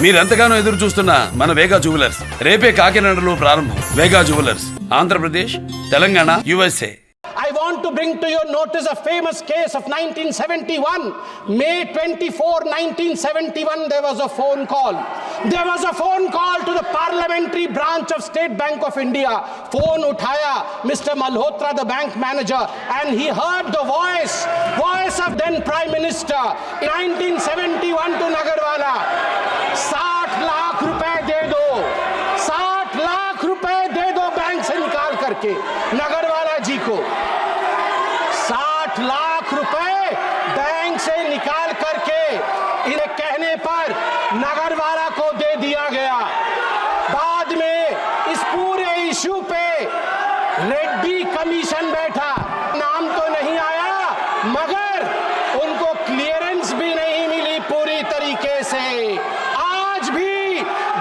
మీరెంతగానో ఎదురు చూస్తున్న మన వేగా జ్యువెలర్స్ రేపే కాకినాడలో ప్రారంభం. Vega jewellers, Andhra Pradesh, Telangana, USA. I want to bring to your notice a famous case of 1971. May 24, 1971, there was a phone call. There was a phone call to the parliamentary branch of State Bank of India. Phone uthaya Mr. Malhotra, the bank manager, and he heard the voice of then Prime Minister. 1971 to Nagarwala. 60 lakh रुपए दे दो, 60 लाख रुपए दे दो bank से निकाल करके नगरवाला जी को। 60 लाख रुपए bank से निकाल करके इन्हें कहने पर नगरवाला को दे दिया गया। बाद में इस पूरे इशू पे रेड्डी कमीशन बैठा, नाम तो नहीं आया मगर उनको क्लियरेंस भी नहीं मिली पूरी तरीके से। आज भी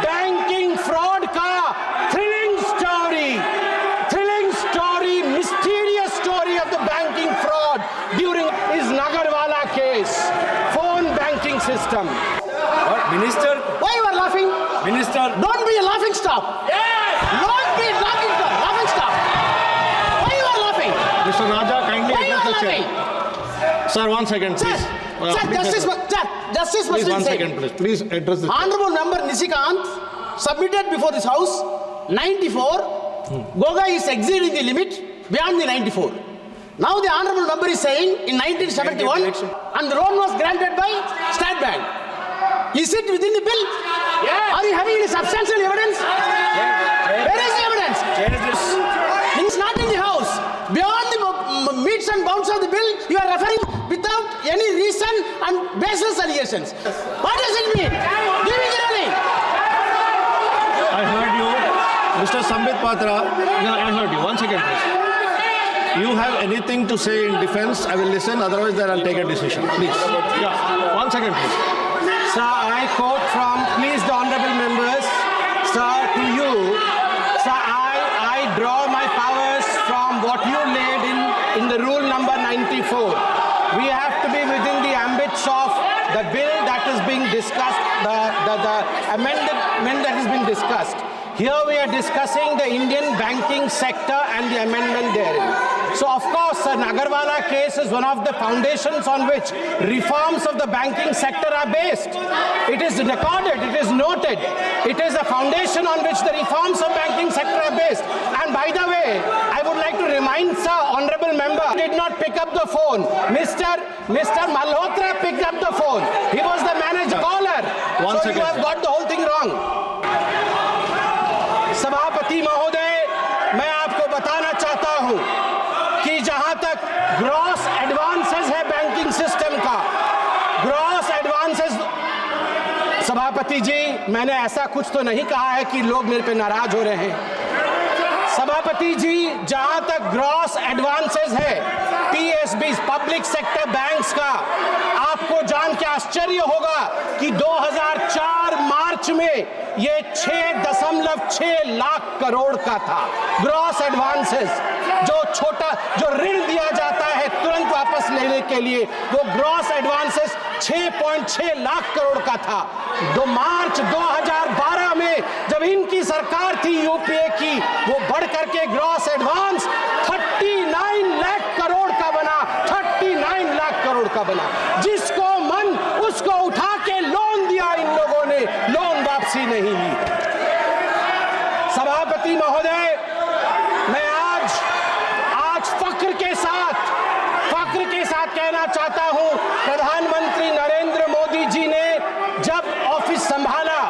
बैंकिंग फ्रॉड का thrilling story, mysterious story of the banking fraud during इस Nagarwala case. Phone banking system. Minister, Why you are laughing? Minister, Don't be a laughing stock. Don't be a laughing stock. Why you are laughing? Mr. Raja, kindly Why you address are the chair. laughing? Sir, 1 second, Sir, please. Justice Please, was 1 saying. second, please. Please address the chair. Honorable member Nishikant submitted before this house 94. Goga is exceeding the limit beyond the 94. Now the honorable member is saying in 1971 and the loan was granted by State Bank. Is it within the bill? Yeah. Are you having any substantial evidence? Where is the evidence? It's not in the house. Beyond the meets and bounds of the bill, you are referring without any reason and baseless allegations. What does it mean? Give me the ruling. I heard you. Mr. Sambit Patra, I heard you. 1 second, please. You have anything to say in defense, I will listen, otherwise then I'll take a decision. Please. Yeah. 1 second, please. Sir, I quote from, please the honorable members, sir, to you, sir, I draw my powers from what you laid in the rule number 94. We have to be within the ambits of the bill that is being discussed, the amendment that is being discussed. Here we are discussing the Indian banking sector and the amendment therein. So of course, the Nagarwala case is one of the foundations on which reforms of the banking sector are based. It is recorded, it is noted. It is a foundation on which the reforms of banking sector are based. And by the way, I would like to remind sir, honorable member, did not pick up the phone. Mr. Malhotra picked up the phone. He was the manager caller. One So second, you have sir. got the whole thing wrong. सभापति महोदय, मैं आपको बताना चाहता हूं कि जहां तक ग्रॉस एडवांसेस है बैंकिंग सिस्टम का, ग्रॉस एडवांसेस, सभापति जी मैंने ऐसा कुछ तो नहीं कहा है कि लोग मेरे पे नाराज हो रहे हैं। सभापति जी, जहां तक ग्रॉस एडवांसेस है PSBs, पब्लिक सेक्टर बैंक्स का, आपको जान के आश्चर्य होगा कि 2004 मार्च में ये 6.6 लाख करोड़ का था ग्रॉस एडवांसेस। जो ऋण दिया जाता है तुरंत वापस लेने के लिए, वो ग्रॉस एडवांसेस 6.6 लाख करोड़ का था। मार्च 2012 में जब इनकी सरकार थी यूपीए की, वो बढ़ करके ग्रॉस एडवांस 39 लाख करोड़ का बना, 39 लाख करोड़ का बना। जिसको मन उसको उठा के लोन दिया इन लोगों ने, लोन वापसी नहीं ली। सभापति महोदय, मैं आज फक्र के साथ कहना चाहता हूं, प्रधानमंत्री नरेंद्र मोदी जी ने जब ऑफिस संभाला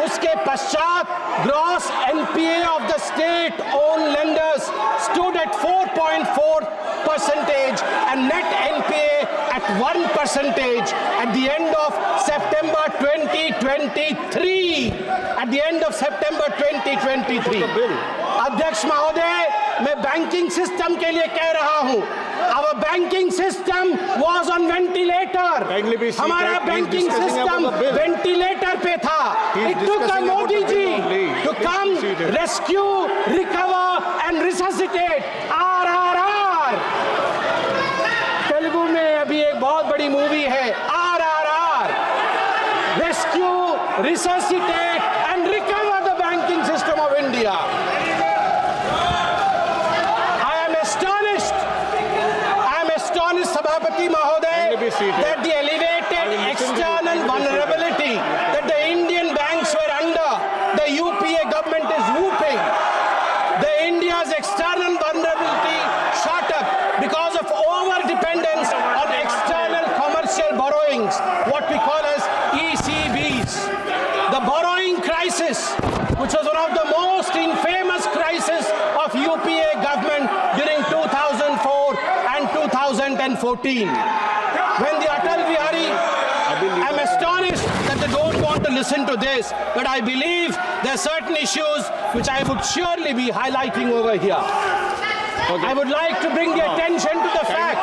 उसके पश्चात gross NPA of the state own lenders stood at 4.4% and net NPA at 1% at the end of September 2023. At the end of September 2023. अध्यक्ष महोदय, मैं बैंकिंग सिस्टम के लिए कह रहा हूं, our banking system was on ventilator. हमारा banking system ventilator पे था. It took a Modi ji to come rescue, recover and resuscitate. RRR. Telugu में अभी एक बहुत बड़ी मूवी है RRR. Rescue, resuscitate and recover the banking system of India. I am astonished, Sabhapati Mahoday, Kindly be seated. that the elevated external vulnerability that the Indian banks were under, the UPA government is whooping. The India's external vulnerability shot up because of over-dependence on external commercial borrowings, what we call as ECBs. The borrowing crisis, which was one of the most infamous crises of UPA government during 2004 and 2014. When the Atal Bihari, I'm astonished that they don't want to listen to this, but I believe there are certain issues which I would surely be highlighting over here. I would like to bring the attention to the fact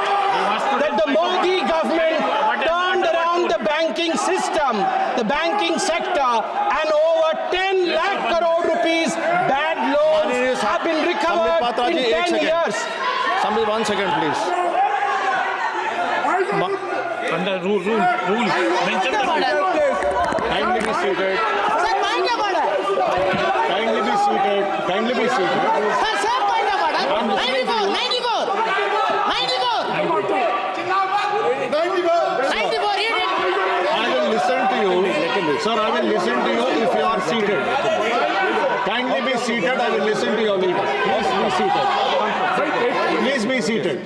that the Modi government turned around the banking system, the banking sector, and over 10 lakh crore rupees bad loans have been recovered in 10 years. Sambit, 1 second, please. Under rule. Mention the rule. Kindly be seated. Sir, point of order. Kindly be seated. Kindly be seated. Sir, point of order. 94, read it. I will listen to you. Sir, I will listen to you if you are seated. Kindly be seated. I will listen to your leader. Please be seated.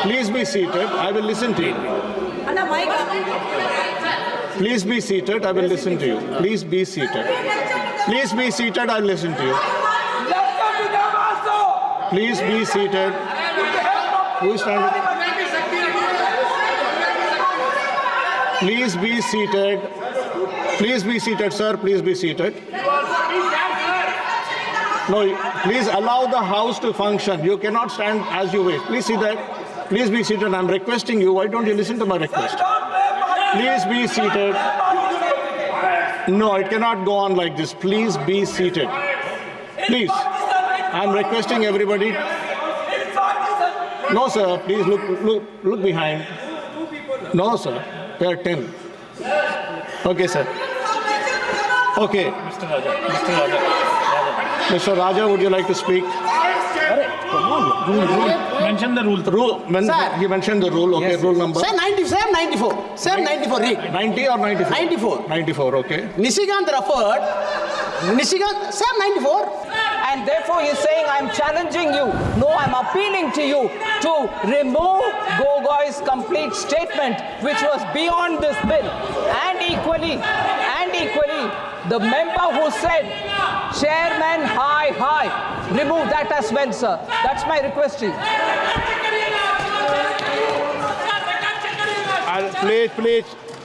Please be seated. I will listen to you. Please be seated. I will listen to you. Please be seated. Please be seated. I will listen to you. Please be seated. Who is standing? Please be seated. Please be seated, sir. Please be seated. No, please allow the house to function. You cannot stand as you wish. Please sit there. Please be seated. I'm requesting you. Why don't you listen to my request? Please be seated. No, it cannot go on like this. Please be seated. Please. I'm requesting everybody. No, sir. Please look behind. No, sir. There are 10. Okay, sir. Okay. Mr. Raja, would you like to speak? Mention the rule. Sir. You mentioned the rule. Okay, rule number. Sir, 94. Sir, 94, read. 90 or 94? 94. 94, okay. Nishikant referred. Sir, 94. And therefore he's saying, I'm challenging you. No, I'm appealing to you to remove Gogoi's complete statement, which was beyond this bill. And equally, the member who said, Chairman, hi, remove that as well, sir. That's my request to you. Please.